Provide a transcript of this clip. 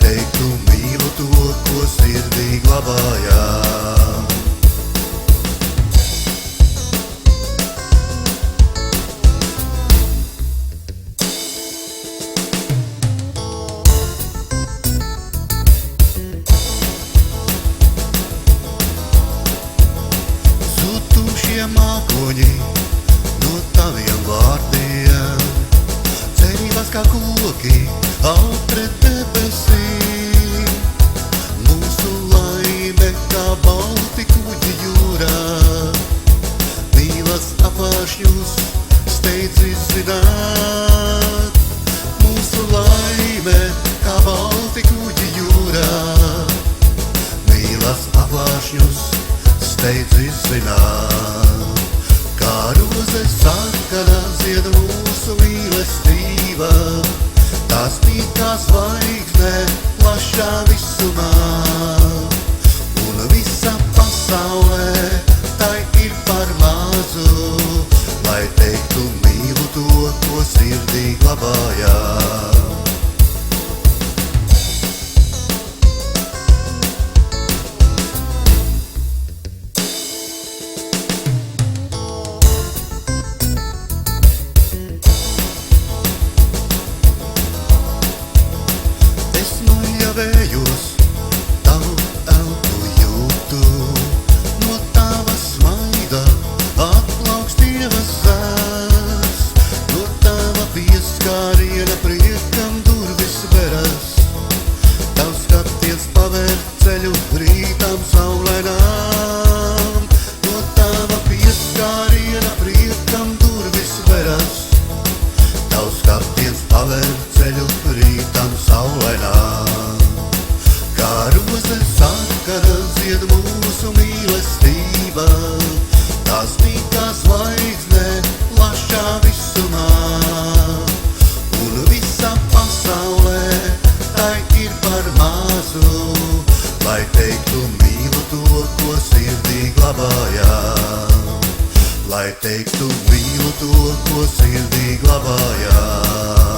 teiktu mīlu to, ko sirdī glabājām. Zutušie mākoņi no taviem vārdiem, cerības kā koki pret debesīm. Mūsu laime kā balti kuģi jūrā, mīlas apvāršņus steidz izzināt. Mūsu laime kā balti kuģi jūrā, mīlas apvāršņus steidz izzināt. Kā roze sarkana zied mūsu mīlestība, tā spīd kā zvaigzne plašā visumā. Un visa pasaulē tai ir par mazu, lai teiktu mīlu to, ko sirdī glabājām. Vējos, tavu elpu jūtu, no tava smaida atplauks Dieva sēs, no tava pieskāriena priekam durvis veras, tavs skatiens pavēr ceļu rītām saulainām, no tava pieskāriena priekam durvis veras, tavs skatiens pavēr ceļu rītām saulainām. Kā roze sarkana zied mūsu mīlestība, tā spīd kā zvaigzne plašā visumā. Un visa pasaulē tai ir par mazu, lai teiktu mīlu to, ko sirdī glabājām. Lai teiktu mīlu to, ko sirdī glabājām.